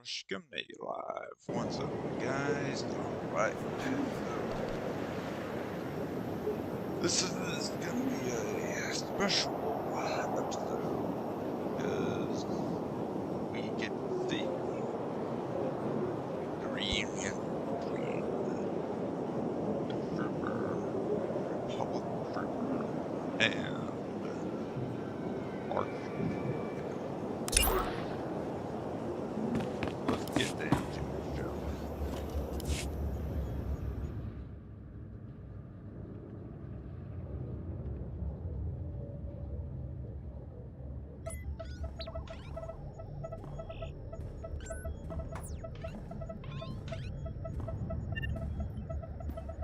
gosh, coming live. What's up, guys? Alright. This is gonna be a special episode because we get the reunion between the Republic Trooper and Arc. Let's get down to it, shall we?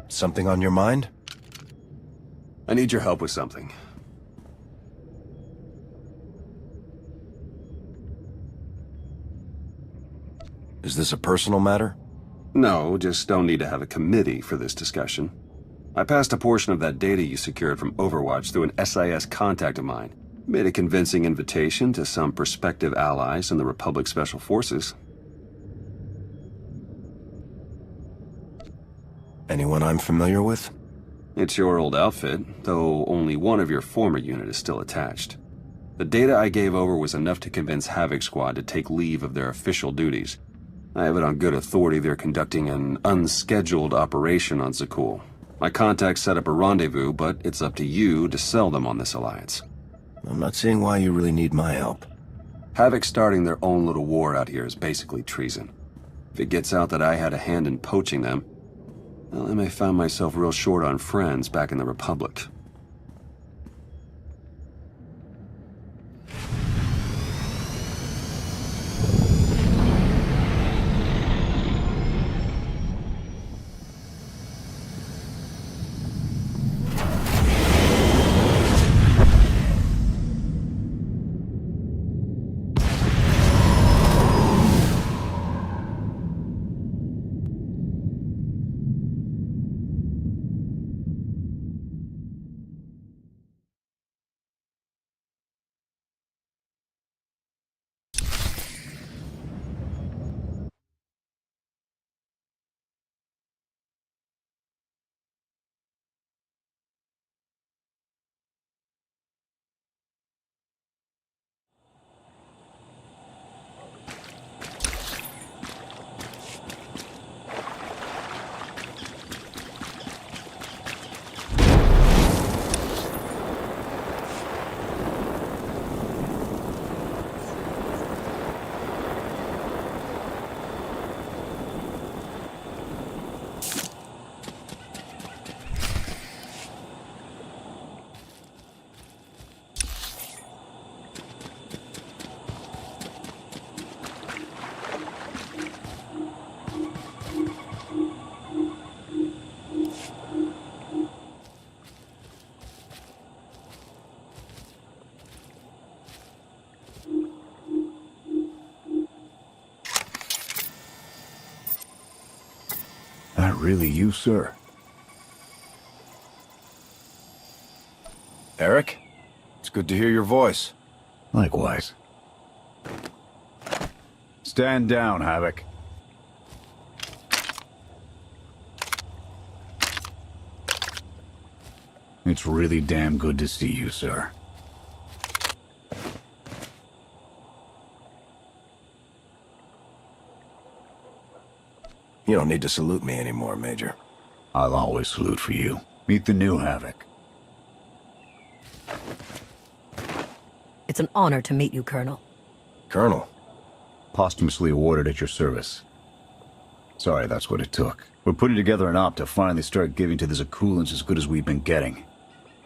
Something on your mind? I need your help with something. Is this a personal matter? No, just don't need to have a committee for this discussion. I passed a portion of that data you secured from Overwatch through an SIS contact of mine. Made a convincing invitation to some prospective allies in the Republic Special Forces. Anyone I'm familiar with? It's your old outfit, though only one of your former unit is still attached. The data I gave over was enough to convince Havoc Squad to take leave of their official duties. I have it on good authority they're conducting an unscheduled operation on Zakul. My contacts set up a rendezvous, but it's up to you to sell them on this alliance. I'm not seeing why you really need my help. Havoc starting their own little war out here is basically treason. If it gets out that I had a hand in poaching them, well, I may find myself real short on friends back in the Republic. That really you, sir? Eric? It's good to hear your voice. Likewise. Stand down, Havoc. It's really damn good to see you, sir. You don't need to salute me anymore, Major. I'll always salute for you. Meet the new Havoc. It's an honor to meet you, Colonel. Colonel? Posthumously awarded at your service. Sorry, that's what it took. We're putting together an op to finally start giving to the Zakulans as good as we've been getting.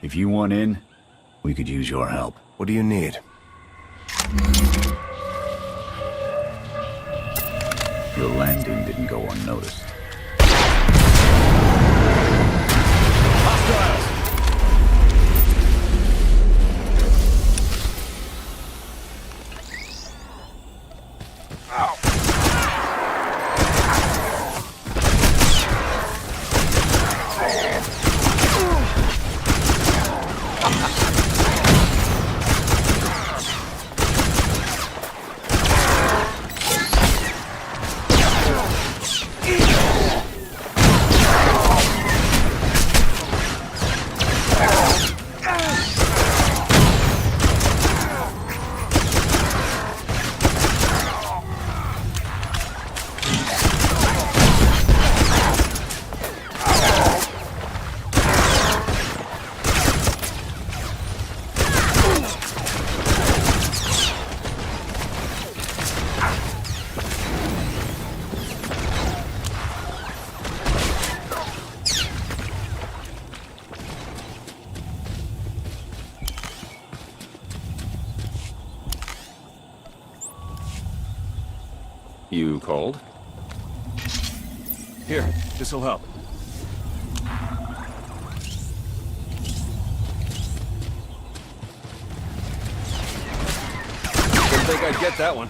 If you want in, we could use your help. What do you need? Your landing didn't go unnoticed. You called? Here, this'll help. Didn't think I'd get that one.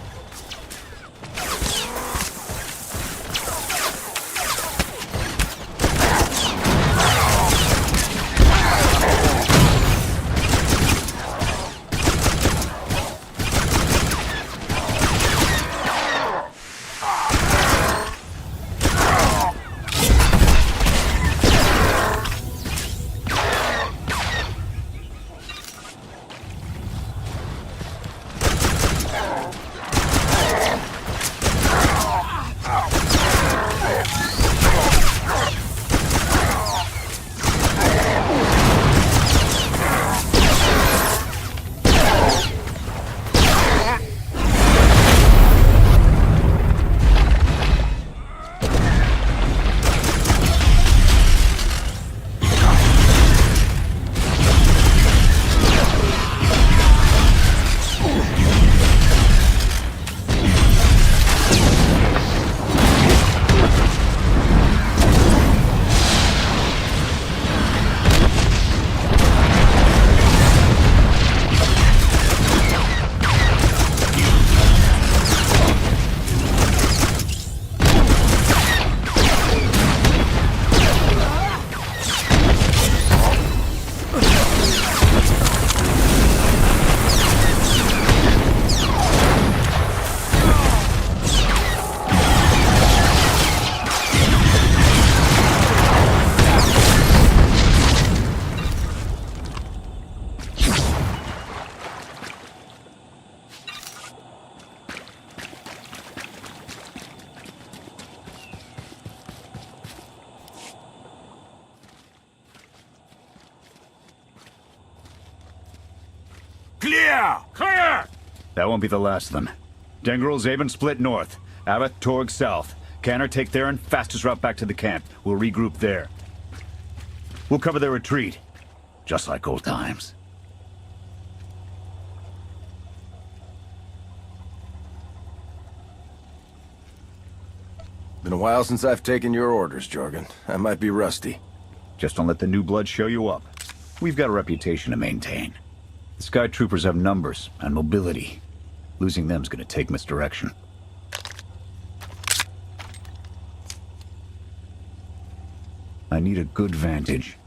Clear! Clear! That won't be the last of them. Dengril, Zaven split north. Abath, Torg south. Canner take Theron, fastest route back to the camp. We'll regroup there. We'll cover their retreat. Just like old times. Been a while since I've taken your orders, Jorgen. I might be rusty. Just don't let the new blood show you up. We've got a reputation to maintain. The Sky Troopers have numbers and mobility. Losing them's gonna take misdirection. I need a good vantage.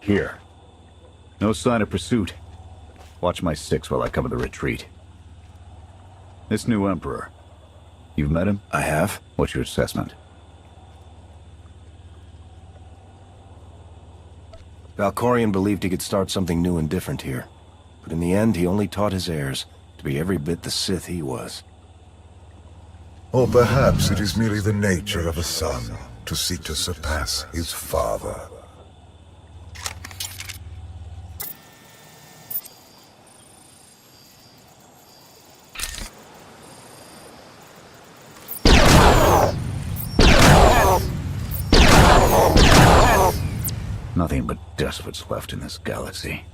Here. No sign of pursuit. Watch my 6 while I cover the retreat. This new Emperor. You've met him? I have. What's your assessment? Valkorion believed he could start something new and different here. But in the end, he only taught his heirs to be every bit the Sith he was. Or perhaps it is merely the nature of a son to seek to surpass his father. Nothing but despots left in this galaxy.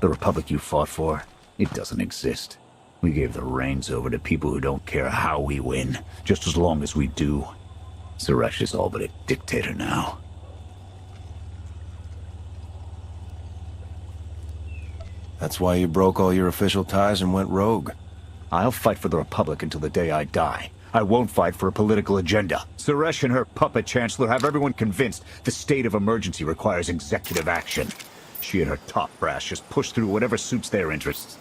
The Republic you fought for, it doesn't exist. We gave the reins over to people who don't care how we win, just as long as we do. Suresh is all but a dictator now. That's why you broke all your official ties and went rogue. I'll fight for the Republic until the day I die. I won't fight for a political agenda. Suresh and her puppet chancellor have everyone convinced the state of emergency requires executive action. She and her top brass just push through whatever suits their interests.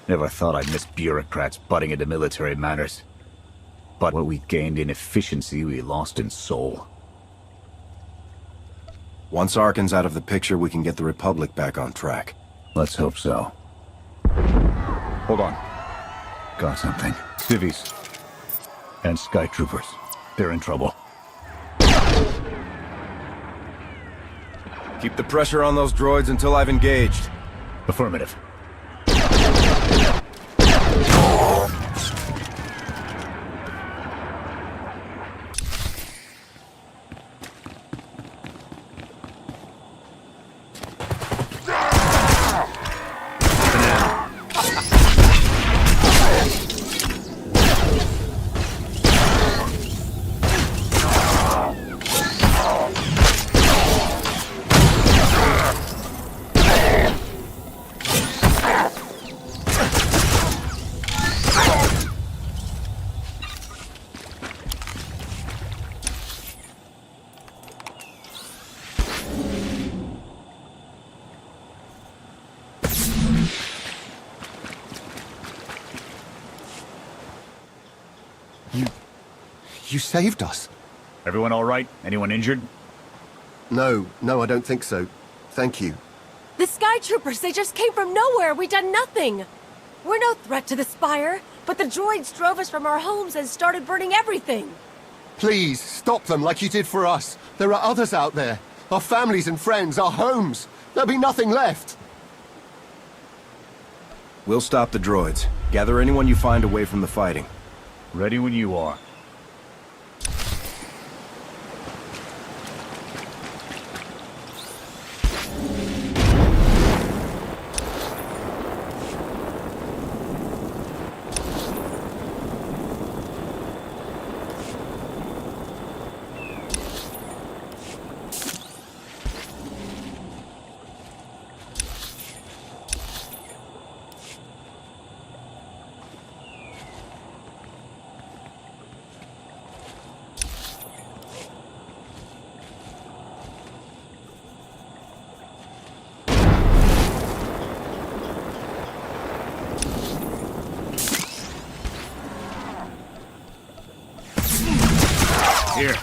Never thought I'd miss bureaucrats butting into military matters. But what we gained in efficiency, we lost in soul. Once Arkan's out of the picture, we can get the Republic back on track. Let's hope so. Hold on. Got something. Civvies. And Sky Troopers. They're in trouble. Keep the pressure on those droids until I've engaged. Affirmative. You saved us. Everyone all right? Anyone injured? No, I don't think so. Thank you. The Sky Troopers, they just came from nowhere. We done nothing. We're no threat to the Spire, but the droids drove us from our homes and started burning everything. Please, stop them like you did for us. There are others out there. Our families and friends, our homes. There'll be nothing left. We'll stop the droids. Gather anyone you find away from the fighting. Ready when you are. Here.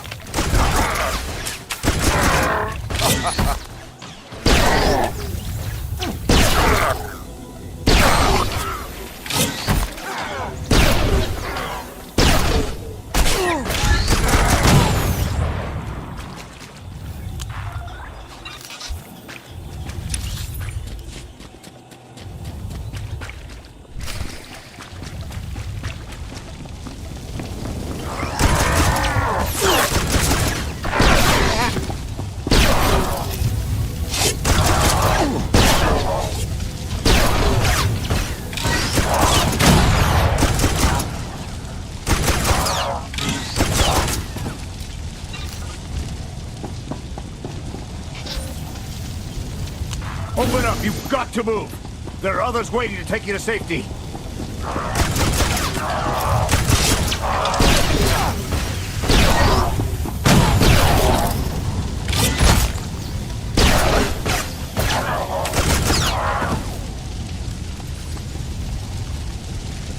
Open up! You've got to move! There are others waiting to take you to safety.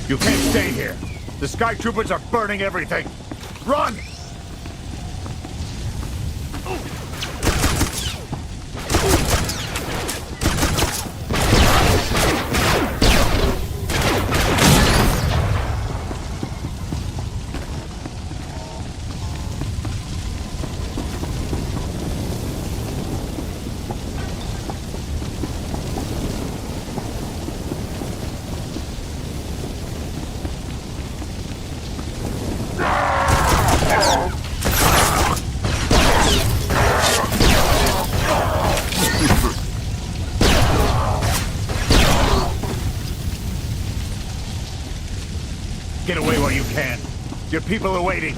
You can't stay here. The Sky Troopers are burning everything. Run! Get away while you can. Your people are waiting.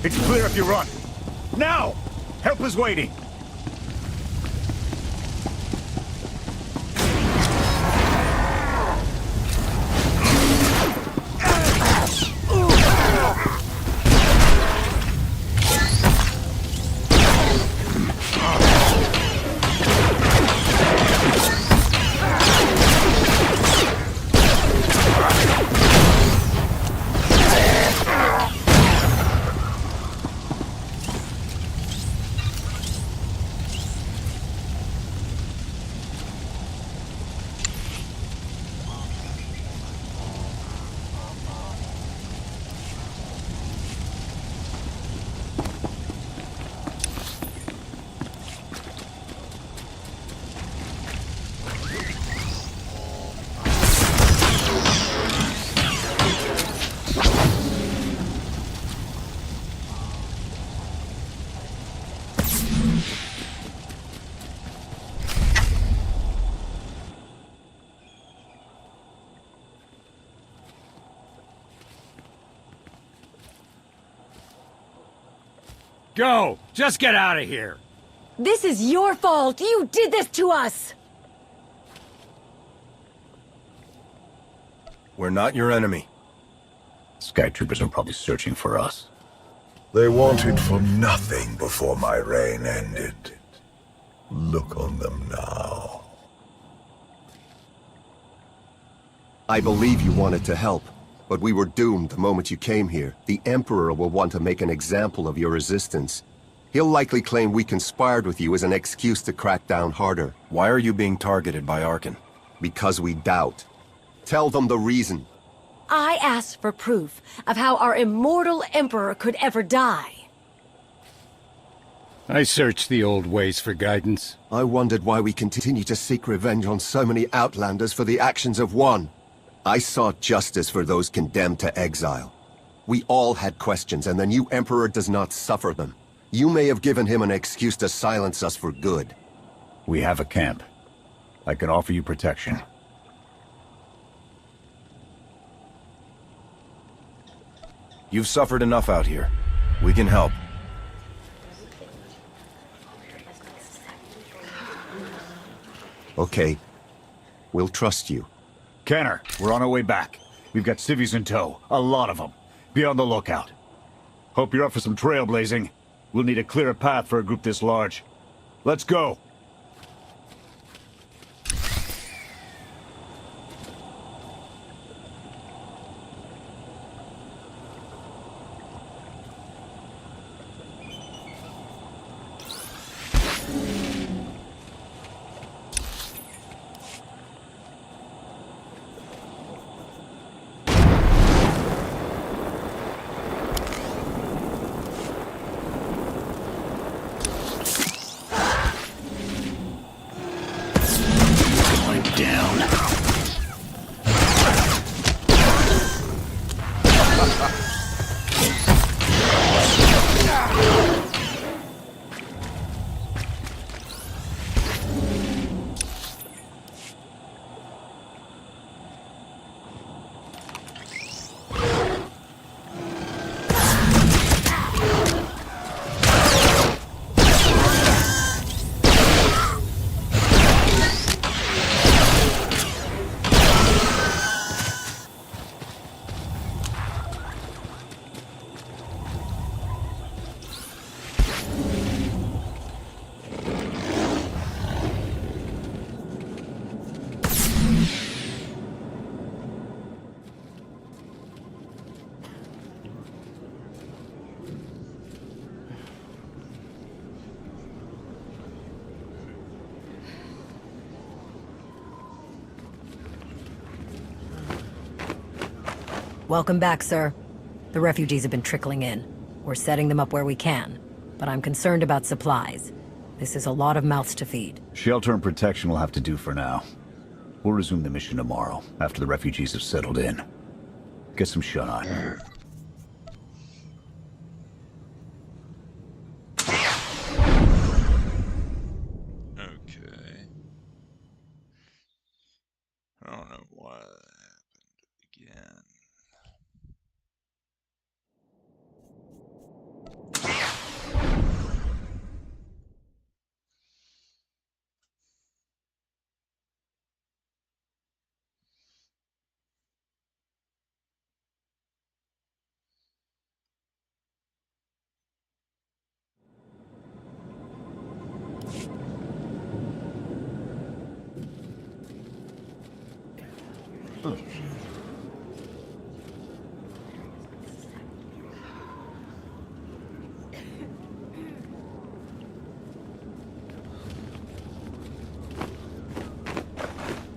It's clear if you run. Now! Help is waiting. Go! Just get out of here! This is your fault! You did this to us! We're not your enemy. Sky Troopers are probably searching for us. They wanted for nothing before my reign ended. Look on them now. I believe you wanted to help, but we were doomed the moment you came here. The Emperor will want to make an example of your resistance. He'll likely claim we conspired with you as an excuse to crack down harder. Why are you being targeted by Arkan? Because we doubt. Tell them the reason. I asked for proof of how our immortal Emperor could ever die. I searched the old ways for guidance. I wondered why we continue to seek revenge on so many Outlanders for the actions of one. I sought justice for those condemned to exile. We all had questions, and the new Emperor does not suffer them. You may have given him an excuse to silence us for good. We have a camp. I can offer you protection. You've suffered enough out here. We can help. Okay. We'll trust you. Kenner, we're on our way back. We've got civvies in tow. A lot of them. Be on the lookout. Hope you're up for some trailblazing. We'll need a clearer path for a group this large. Let's go! Welcome back, sir. The refugees have been trickling in. We're setting them up where we can, but I'm concerned about supplies. This is a lot of mouths to feed. Shelter and protection will have to do for now. We'll resume the mission tomorrow, after the refugees have settled in. Get some shut-eye. Okay. I don't know why that happened again.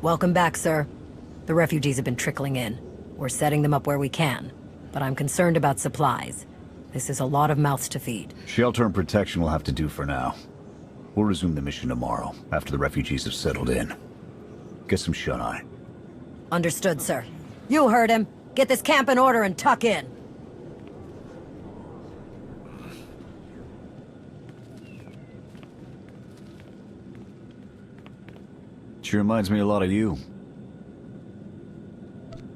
Welcome back, sir. The refugees have been trickling in. We're setting them up where we can, but I'm concerned about supplies. This is a lot of mouths to feed. Shelter and protection will have to do for now. We'll resume the mission tomorrow, after the refugees have settled in. Get some shut-eye. Understood, sir. You heard him. Get this camp in order and tuck in. Sure reminds me a lot of you.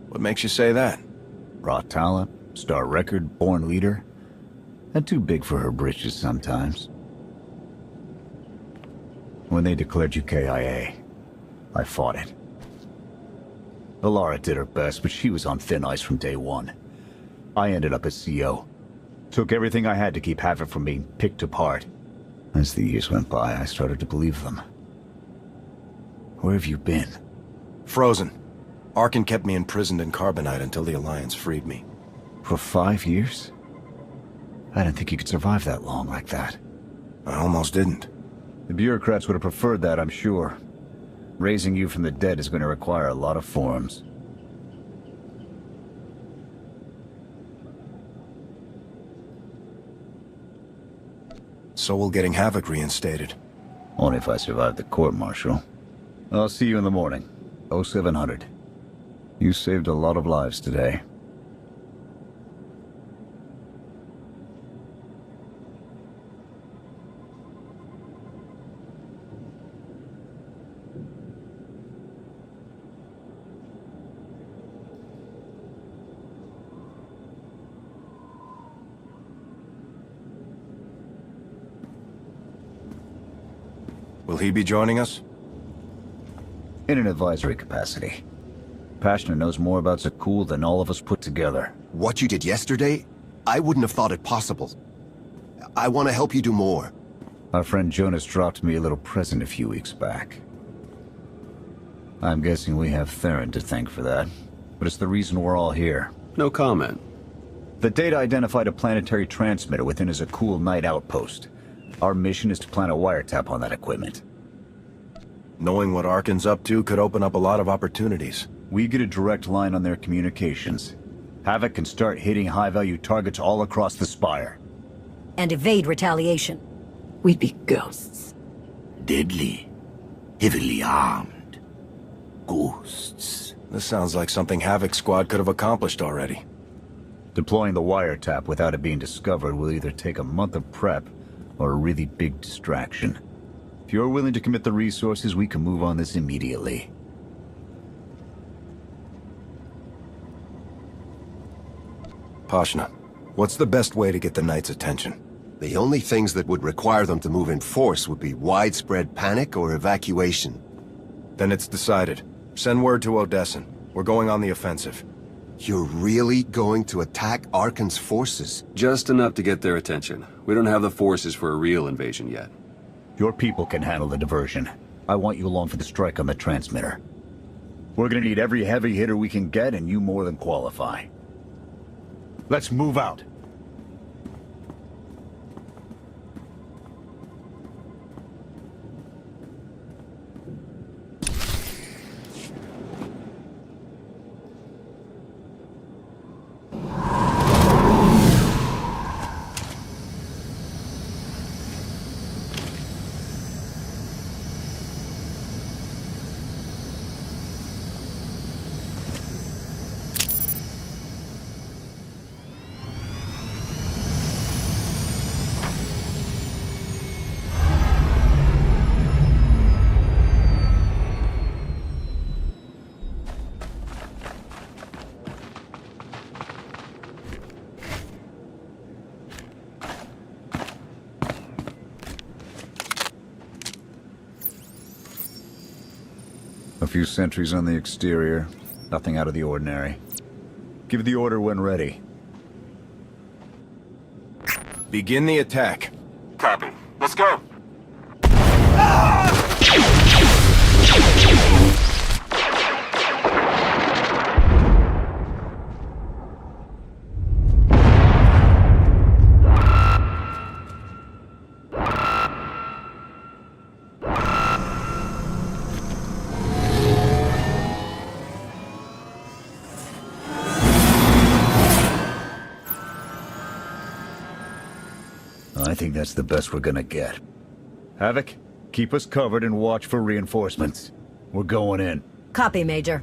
What makes you say that? Raw talent, star record, born leader. And too big for her britches sometimes. When they declared you KIA, I fought it. Alara did her best, but she was on thin ice from day one. I ended up as CO. Took everything I had to keep Havoc from being picked apart. As the years went by, I started to believe them. Where have you been? Frozen. Arkin kept me imprisoned in Carbonite until the Alliance freed me. For 5 years? I didn't think you could survive that long like that. I almost didn't. The bureaucrats would have preferred that, I'm sure. Raising you from the dead is going to require a lot of forms. So will getting Havoc reinstated. Only if I survive the court-martial. I'll see you in the morning. 0700. You saved a lot of lives today. Will he be joining us? In an advisory capacity. Passionate knows more about Zakul than all of us put together. What you did yesterday, I wouldn't have thought it possible. I want to help you do more. Our friend Jonas dropped me a little present a few weeks back. I'm guessing we have Theron to thank for that, but it's the reason we're all here. No comment. The data identified a planetary transmitter within a Zakul night outpost. Our mission is to plant a wiretap on that equipment. Knowing what Arkin's up to could open up a lot of opportunities. We get a direct line on their communications. Havoc can start hitting high-value targets all across the Spire. And evade retaliation. We'd be ghosts. Deadly. Heavily armed. Ghosts. This sounds like something Havoc Squad could have accomplished already. Deploying the wiretap without it being discovered will either take a month of prep or a really big distraction. If you're willing to commit the resources, we can move on this immediately. Pashna, what's the best way to get the Knight's attention? The only things that would require them to move in force would be widespread panic or evacuation. Then it's decided. Send word to Odessen. We're going on the offensive. You're really going to attack Arkan's forces? Just enough to get their attention. We don't have the forces for a real invasion yet. Your people can handle the diversion. I want you along for the strike on the transmitter. We're gonna need every heavy hitter we can get, and you more than qualify. Let's move out. A few sentries on the exterior. Nothing out of the ordinary. Give the order when ready. Begin the attack. Copy. Let's go. I think that's the best we're gonna get. Havoc, keep us covered and watch for reinforcements. We're going in. Copy, Major.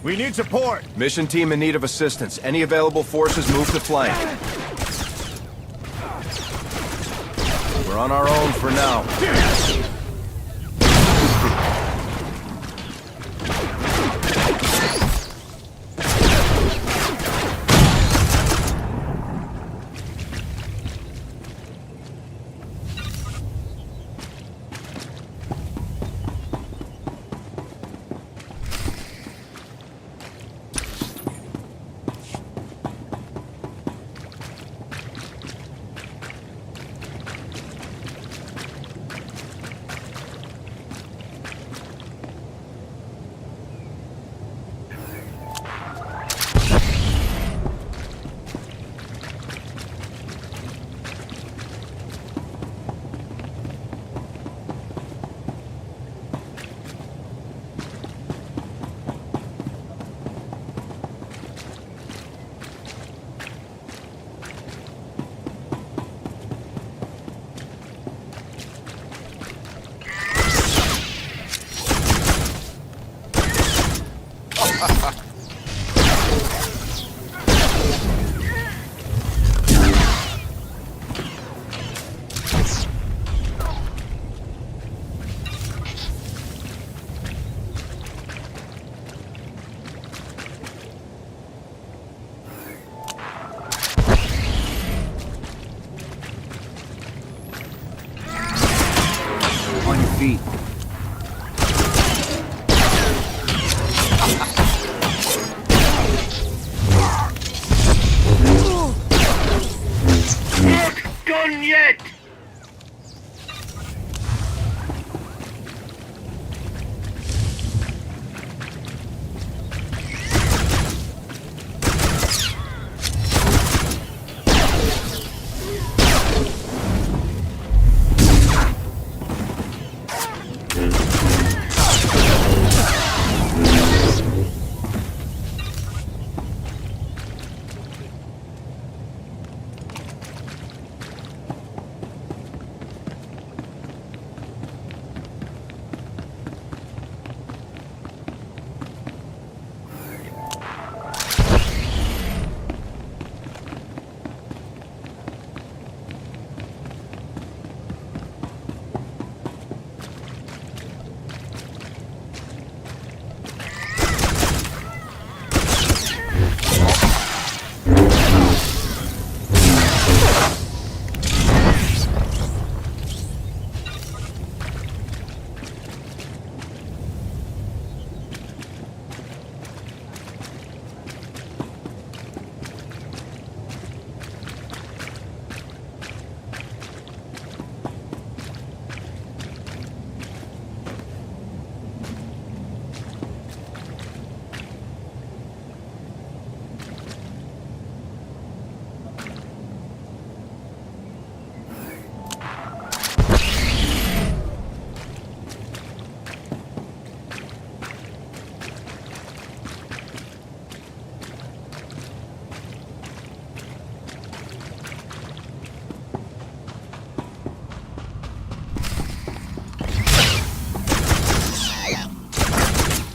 We need support! Mission team in need of assistance. Any available forces move to flank. We're on our own for now. On your feet. Not done yet!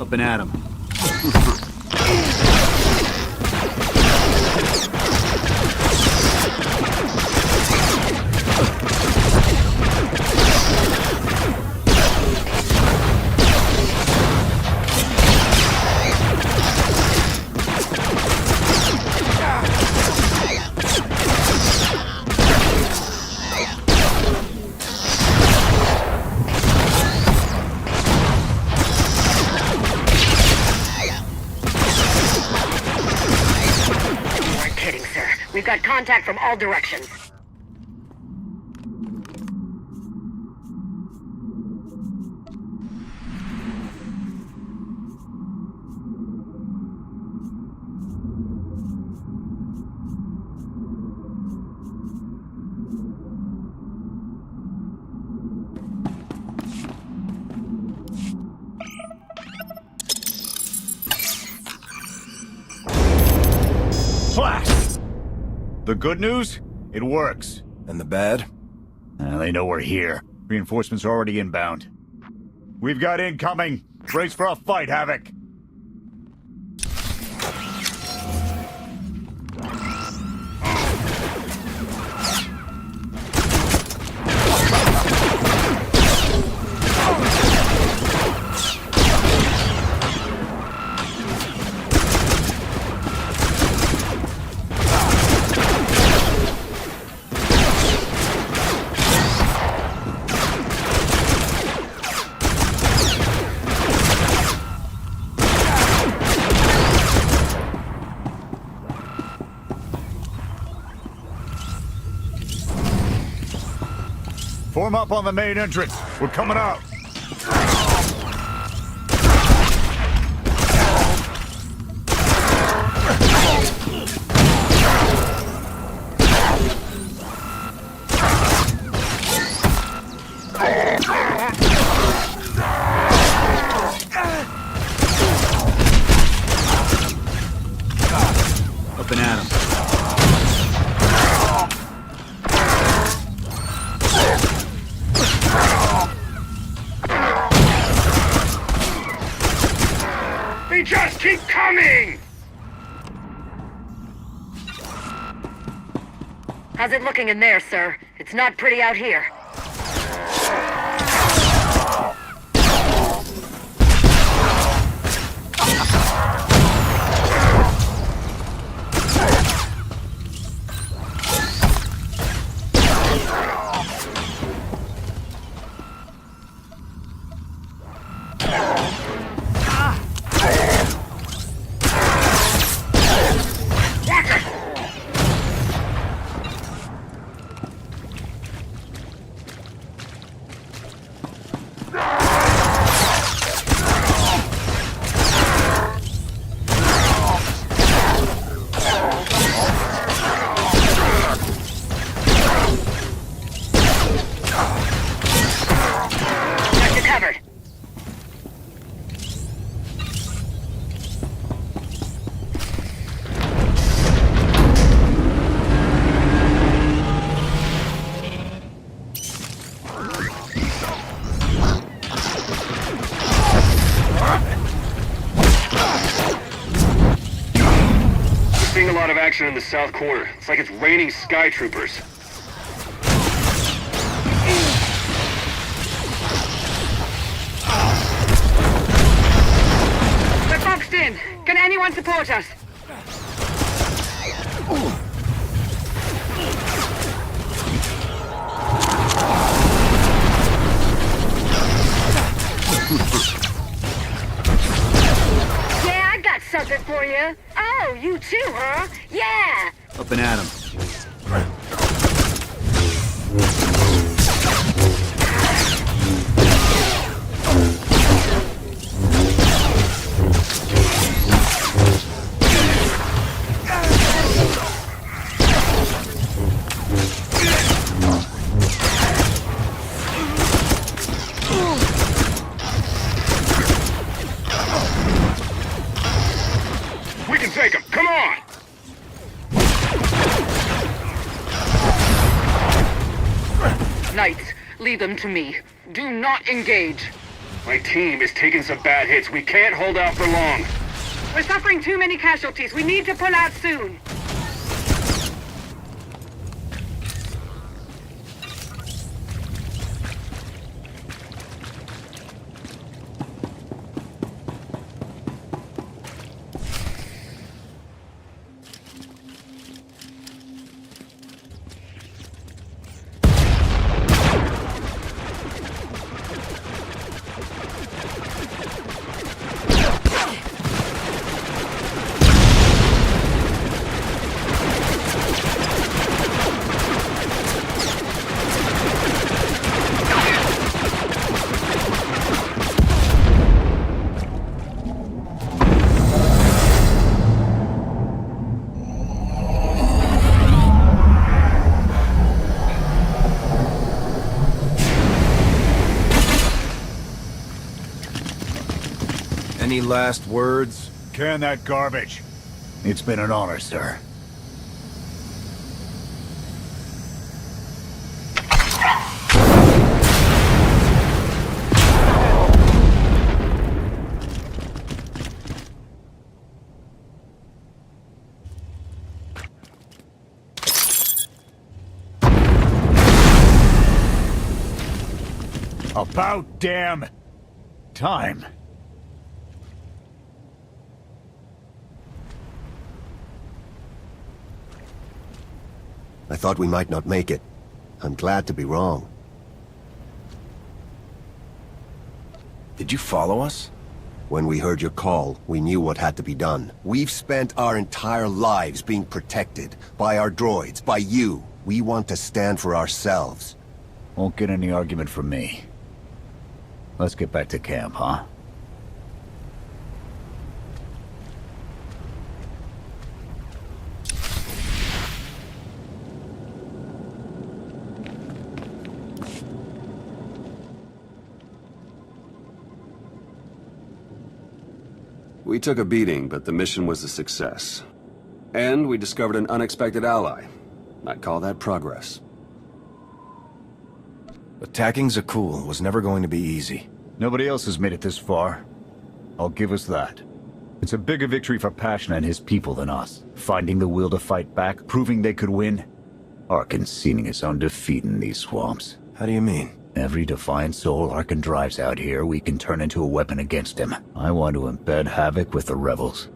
Up and at 'em. We've got contact from all directions. Flash! The good news? It works. And the bad? They know we're here. Reinforcements are already inbound. We've got incoming! Brace for a fight, Havoc! Form up on the main entrance. We're coming out. Up and at 'em. They just keep coming! How's it looking in there, sir? It's not pretty out here. Seeing a lot of action in the south corner. It's like it's raining sky troopers. We're boxed in. Can anyone support us? Yeah, I got something for you. Oh, you too, huh? Yeah! Up and at 'em. We can take them. Come on! Knights, leave them to me. Do not engage. My team is taking some bad hits. We can't hold out for long. We're suffering too many casualties. We need to pull out soon. Any last words? Can that garbage. It's been an honor, sir. About damn time. I thought we might not make it. I'm glad to be wrong. Did you follow us? When we heard your call, we knew what had to be done. We've spent our entire lives being protected. By our droids, by you. We want to stand for ourselves. Won't get any argument from me. Let's get back to camp, huh? We took a beating, but the mission was a success. And we discovered an unexpected ally. I'd call that progress. Attacking Zakul was never going to be easy. Nobody else has made it this far. I'll give us that. It's a bigger victory for Passion and his people than us. Finding the will to fight back, proving they could win. Ark conceding his own defeat in these swamps. How do you mean? Every defiant soul Arkan drives out here, we can turn into a weapon against him. I want to embed Havoc with the rebels.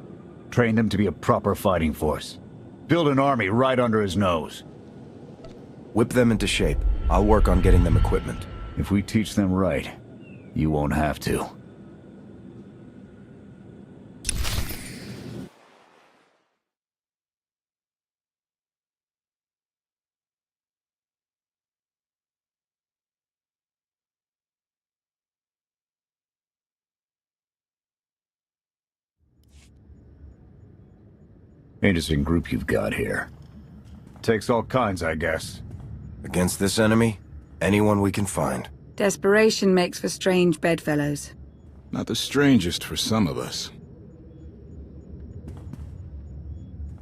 Train them to be a proper fighting force. Build an army right under his nose. Whip them into shape. I'll work on getting them equipment. If we teach them right, you won't have to. Interesting group you've got here. Takes all kinds, I guess. Against this enemy, anyone we can find. Desperation makes for strange bedfellows. Not the strangest for some of us.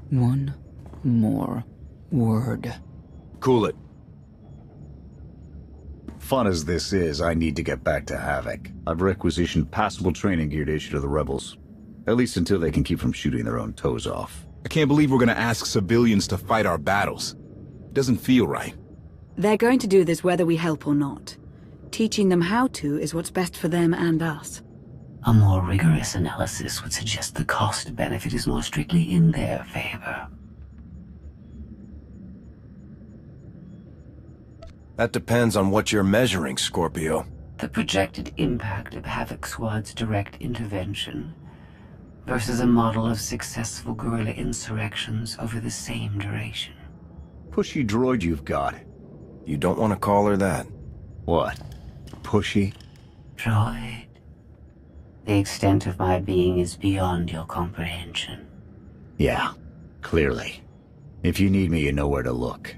One more word. Cool it. Fun as this is, I need to get back to Havoc. I've requisitioned passable training gear to issue to the rebels. At least until they can keep from shooting their own toes off. I can't believe we're gonna ask civilians to fight our battles. It doesn't feel right. They're going to do this whether we help or not. Teaching them how to is what's best for them and us. A more rigorous analysis would suggest the cost-benefit is more strictly in their favor. That depends on what you're measuring, Scorpio. The projected impact of Havoc Squad's direct intervention versus a model of successful guerrilla insurrections over the same duration. Pushy droid you've got. You don't want to call her that. What? Pushy? Droid. The extent of my being is beyond your comprehension. Yeah, clearly. If you need me, you know where to look.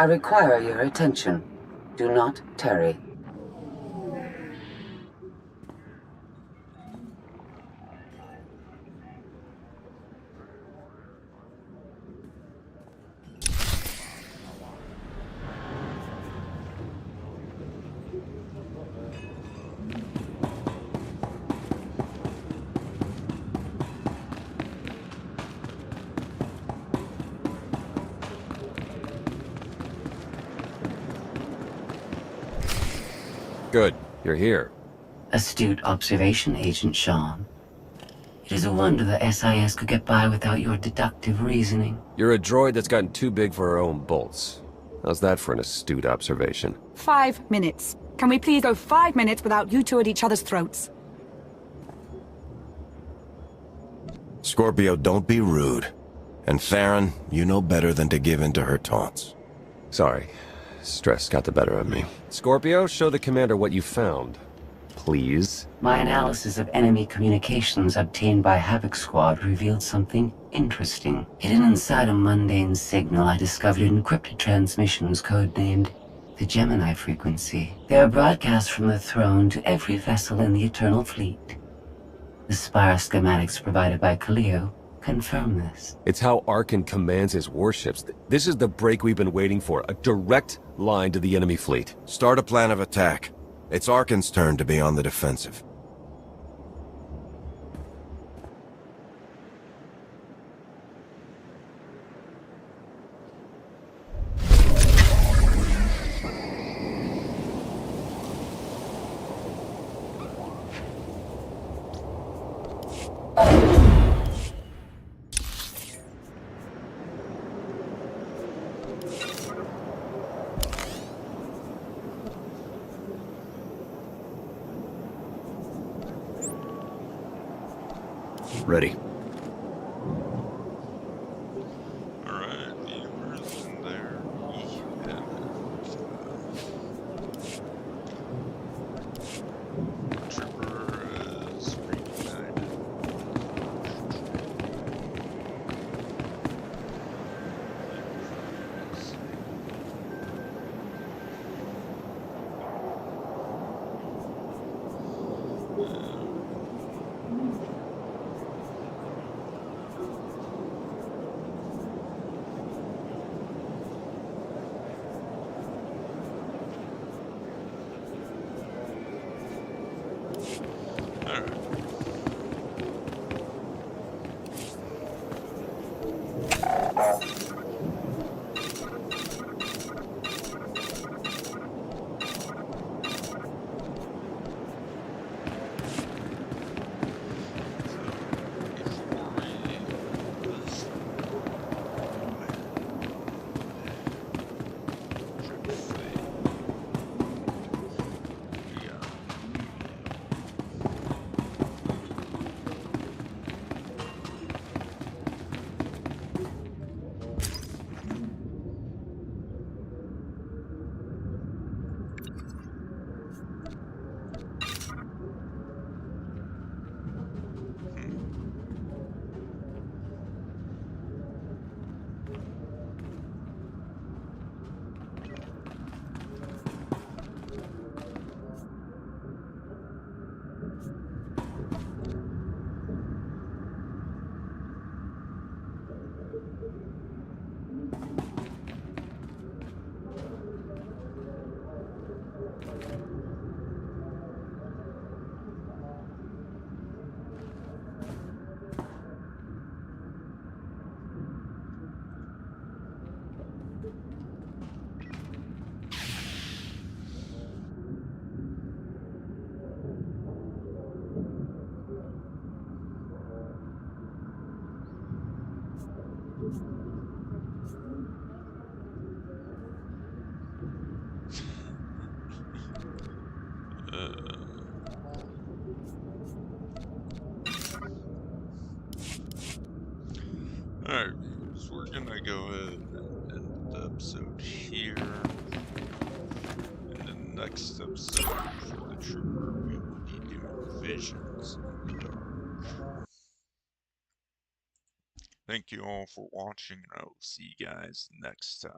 I require your attention. Do not tarry. Good. You're here. Astute observation, Agent Sean. It is a wonder the SIS could get by without your deductive reasoning. You're a droid that's gotten too big for her own bolts. How's that for an astute observation? 5 minutes. Can we please go 5 minutes without you two at each other's throats? Scorpio, don't be rude. And Theron, you know better than to give in to her taunts. Sorry. Stress got the better of me. Scorpio, show the commander what you found. Please. My analysis of enemy communications obtained by Havoc Squad revealed something interesting. Hidden inside a mundane signal, I discovered encrypted transmissions codenamed the Gemini frequency. They are broadcast from the throne to every vessel in the Eternal Fleet. The Spire schematics provided by Kaleo confirm this. It's how Arkan commands his warships. This is the break we've been waiting for. A direct line to the enemy fleet. Start a plan of attack. It's Arkan's turn to be on the defensive. Ready. Alright, viewers, and there we have it. Trooper is reunited. Alright, so we're gonna go ahead and end the episode here. next episode for the Trooper, we will be doing Visions in the Dark. Thank you all for watching, and I will see you guys next time.